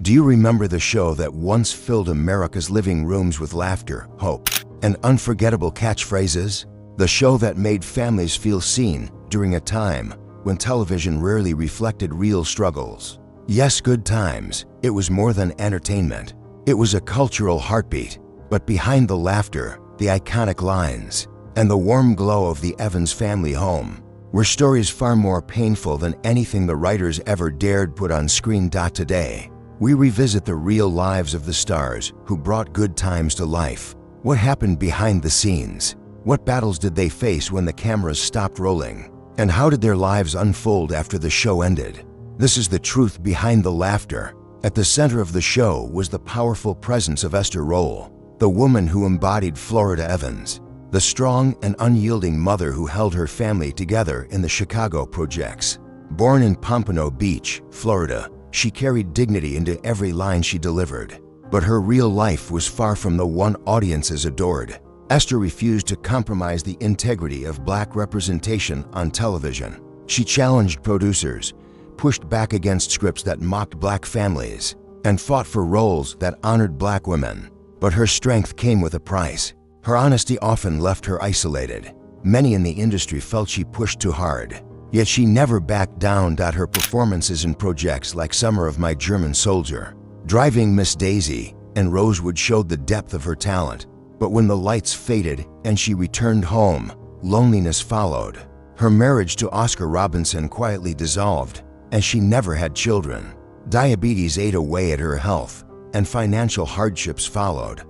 Do you remember the show that once filled America's living rooms with laughter, hope, and unforgettable catchphrases? The show that made families feel seen during a time when television rarely reflected real struggles. Yes, Good Times. It was more than entertainment. It was a cultural heartbeat. But behind the laughter, the iconic lines, and the warm glow of the Evans family home were stories far more painful than anything the writers ever dared put on screen. Today, we revisit the real lives of the stars who brought Good Times to life. What happened behind the scenes? What battles did they face when the cameras stopped rolling? And how did their lives unfold after the show ended? This is the truth behind the laughter. At the center of the show was the powerful presence of Esther Rolle, the woman who embodied Florida Evans, the strong and unyielding mother who held her family together in the Chicago projects. Born in Pompano Beach, Florida, she carried dignity into every line she delivered. But her real life was far from the one audiences adored. Esther refused to compromise the integrity of Black representation on television. She challenged producers, pushed back against scripts that mocked Black families, and fought for roles that honored Black women. But her strength came with a price. Her honesty often left her isolated. Many in the industry felt she pushed too hard. Yet she never backed down. Her performances in projects like Summer of My German Soldier, Driving Miss Daisy, and Rosewood showed the depth of her talent. But when the lights faded and she returned home, loneliness followed. Her marriage to Oscar Robinson quietly dissolved, and she never had children. Diabetes ate away at her health, and financial hardships followed.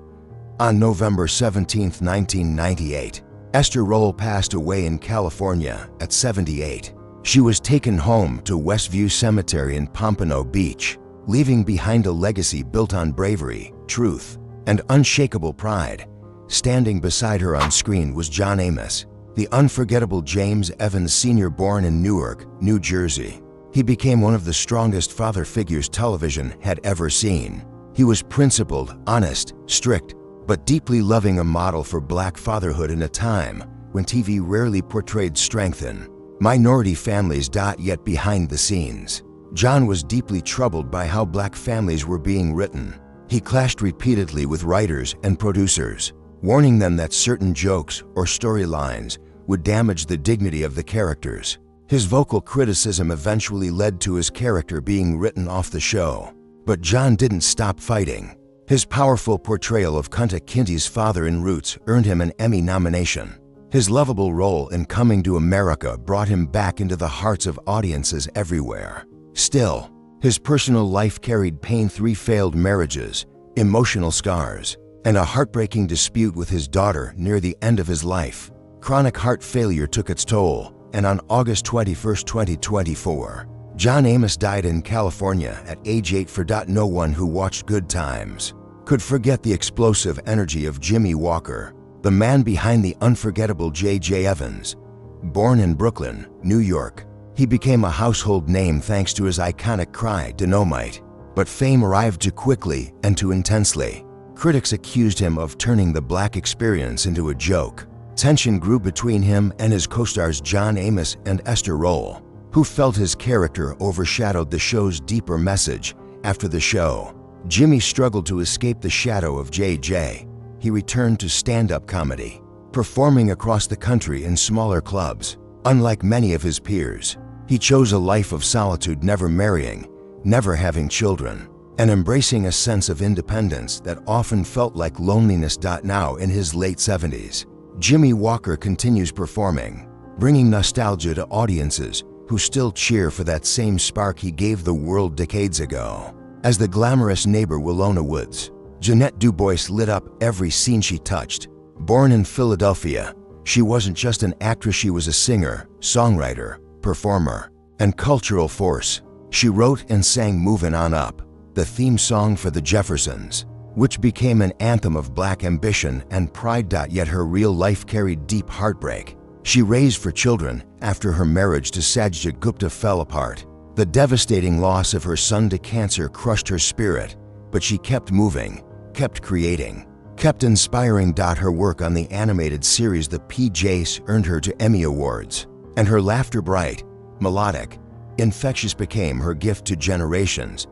On November 17, 1998, Esther Rolle passed away in California at 78. She was taken home to Westview Cemetery in Pompano Beach, leaving behind a legacy built on bravery, truth, and unshakable pride. Standing beside her on screen was John Amos, the unforgettable James Evans Sr., born in Newark, New Jersey. He became one of the strongest father figures television had ever seen. He was principled, honest, strict, but deeply loving, a model for Black fatherhood in a time when TV rarely portrayed strength in minority families. Yet behind the scenes, John was deeply troubled by how Black families were being written. He clashed repeatedly with writers and producers, warning them that certain jokes or storylines would damage the dignity of the characters. His vocal criticism eventually led to his character being written off the show. But John didn't stop fighting. His powerful portrayal of Kunta Kinte's father in Roots earned him an Emmy nomination. His lovable role in Coming to America brought him back into the hearts of audiences everywhere. Still, his personal life carried pain: 3 failed marriages, emotional scars, and a heartbreaking dispute with his daughter near the end of his life. Chronic heart failure took its toll, and on August 21, 2024, John Amos died in California at age 8. No one who watched Good Times could forget the explosive energy of Jimmy Walker, the man behind the unforgettable J.J. Evans. Born in Brooklyn, New York, he became a household name thanks to his iconic cry, "Dynamite." But fame arrived too quickly and too intensely. Critics accused him of turning the Black experience into a joke. Tension grew between him and his co-stars John Amos and Esther Rolle, who felt his character overshadowed the show's deeper message. After the show, Jimmy struggled to escape the shadow of J.J. He returned to stand-up comedy, performing across the country in smaller clubs. Unlike many of his peers, he chose a life of solitude, never marrying, never having children, and embracing a sense of independence that often felt like loneliness. Now in his late 70s, Jimmy Walker continues performing, bringing nostalgia to audiences who still cheer for that same spark he gave the world decades ago. As the glamorous neighbor Willona Woods, Jeanette Du Bois lit up every scene she touched. Born in Philadelphia, she wasn't just an actress, she was a singer, songwriter, performer, and cultural force. She wrote and sang "Movin' On Up," the theme song for The Jeffersons, which became an anthem of Black ambition and pride. Yet her real life carried deep heartbreak. She raised 4 children after her marriage to Sajid Gupta fell apart. The devastating loss of her son to cancer crushed her spirit, but she kept moving, kept creating, kept inspiring. Her work on the animated series The PJs earned her 2 Emmy Awards, and her laughter, bright, melodic, infectious, became her gift to generations.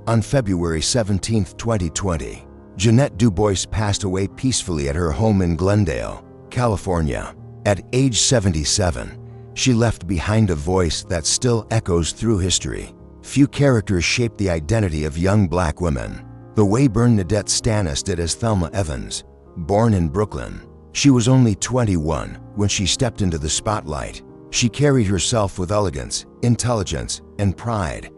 On February 17, 2020, Jeanette Dubois passed away peacefully at her home in Glendale, California. At age 77, she left behind a voice that still echoes through history. Few characters shaped the identity of young black women the way Bernadette Stanis did as Thelma Evans. Born in Brooklyn, she was only 21 when she stepped into the spotlight. She carried herself with elegance, intelligence, and pride.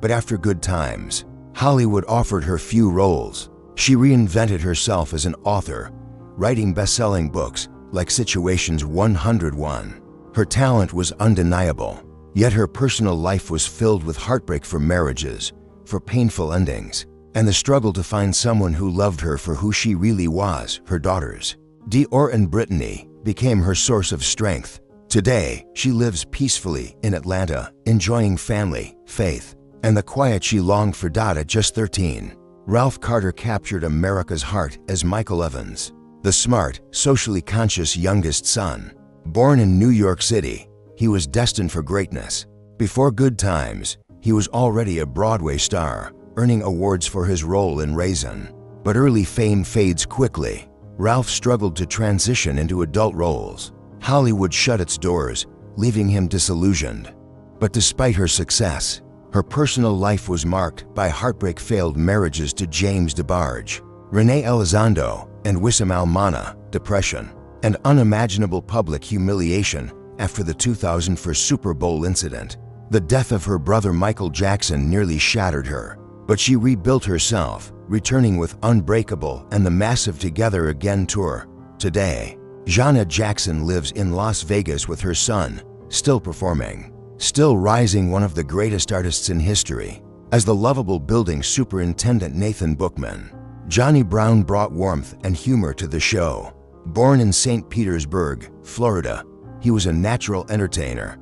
But after Good Times, Hollywood offered her few roles. She reinvented herself as an author, writing best-selling books like Situations 101. Her talent was undeniable, yet her personal life was filled with heartbreak for marriages, for painful endings, and the struggle to find someone who loved her for who she really was. Her daughters, Dior and Brittany, became her source of strength. Today, she lives peacefully in Atlanta, enjoying family, faith, and the quiet she longed for. At just 13, Ralph Carter captured America's heart as Michael Evans, the smart, socially conscious youngest son. Born in New York City, he was destined for greatness. Before Good Times, he was already a Broadway star, earning awards for his role in Raisin. But early fame fades quickly. Ralph struggled to transition into adult roles. Hollywood shut its doors, leaving him disillusioned. But despite her success, her personal life was marked by heartbreak, failed marriages to James DeBarge, Renee Elizondo, and Wissam Almana, depression, and unimaginable public humiliation after the 2004 Super Bowl incident. The death of her brother Michael Jackson nearly shattered her, but she rebuilt herself, returning with Unbreakable and the massive Together Again tour. Today, Janet Jackson lives in Las Vegas with her son, still performing, still rising, one of the greatest artists in history. As the lovable building superintendent Nathan Bookman, Johnny Brown brought warmth and humor to the show. Born in St. Petersburg, Florida, he was a natural entertainer.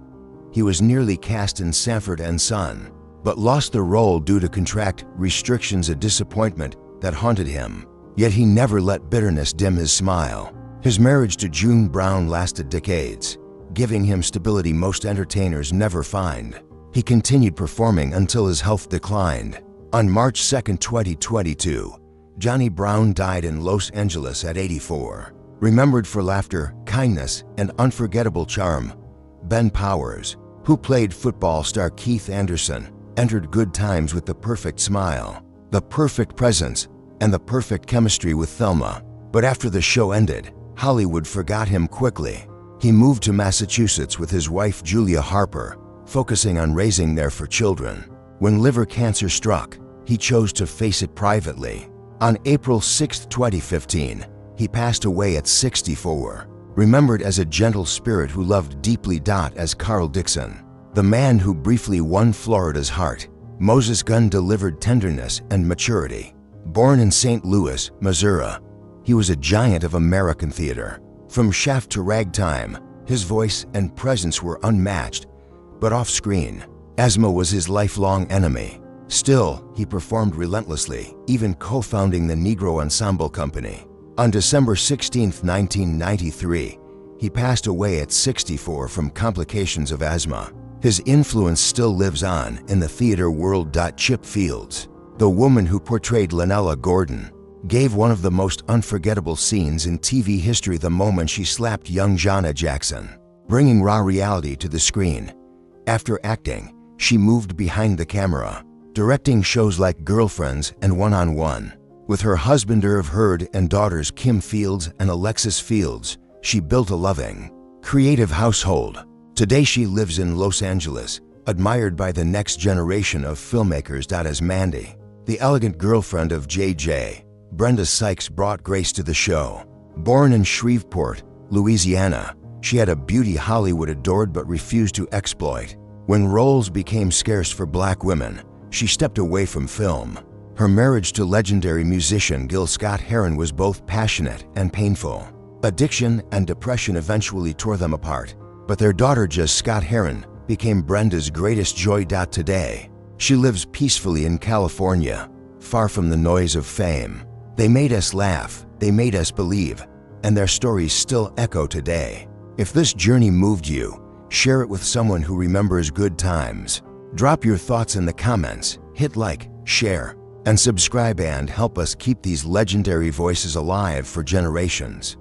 He was nearly cast in Sanford and Son, but lost the role due to contract restrictions, a disappointment that haunted him. Yet he never let bitterness dim his smile. His marriage to June Brown lasted decades, giving him stability most entertainers never find. He continued performing until his health declined. On March 2, 2022, Johnny Brown died in Los Angeles at 84. Remembered for laughter, kindness, and unforgettable charm, Ben Powers, who played football star Keith Anderson, entered Good Times with the perfect smile, the perfect presence, and the perfect chemistry with Thelma. But after the show ended, Hollywood forgot him quickly. He moved to Massachusetts with his wife Julia Harper, focusing on raising their 4 children. When liver cancer struck, he chose to face it privately. On April 6, 2015, he passed away at 64, remembered as a gentle spirit who loved deeply. As Carl Dixon, the man who briefly won Florida's heart, Moses Gunn delivered tenderness and maturity. Born in St. Louis, Missouri, he was a giant of American theater. From Shaft to Ragtime, his voice and presence were unmatched. But off-screen, asthma was his lifelong enemy. Still, he performed relentlessly, even co-founding the Negro Ensemble Company. On December 16, 1993, he passed away at 64 from complications of asthma. His influence still lives on in the theater world. Chip Fields, the woman who portrayed Lanella Gordon, gave one of the most unforgettable scenes in TV history, the moment she slapped young Janet Jackson, bringing raw reality to the screen. After acting, she moved behind the camera, directing shows like Girlfriends and One-on-One. With her husband Irv Heard and daughters Kim Fields and Alexis Fields, she built a loving, creative household. Today she lives in Los Angeles, admired by the next generation of filmmakers. As Mandy, the elegant girlfriend of J.J., Brenda Sykes brought grace to the show. Born in Shreveport, Louisiana, she had a beauty Hollywood adored but refused to exploit. When roles became scarce for black women, she stepped away from film. Her marriage to legendary musician Gil Scott-Heron was both passionate and painful. Addiction and depression eventually tore them apart, but their daughter Just Scott-Heron became Brenda's greatest joy. Today, she lives peacefully in California, far from the noise of fame. They made us laugh, they made us believe, and their stories still echo today. If this journey moved you, share it with someone who remembers Good Times. Drop your thoughts in the comments, hit like, share, and subscribe and help us keep these legendary voices alive for generations.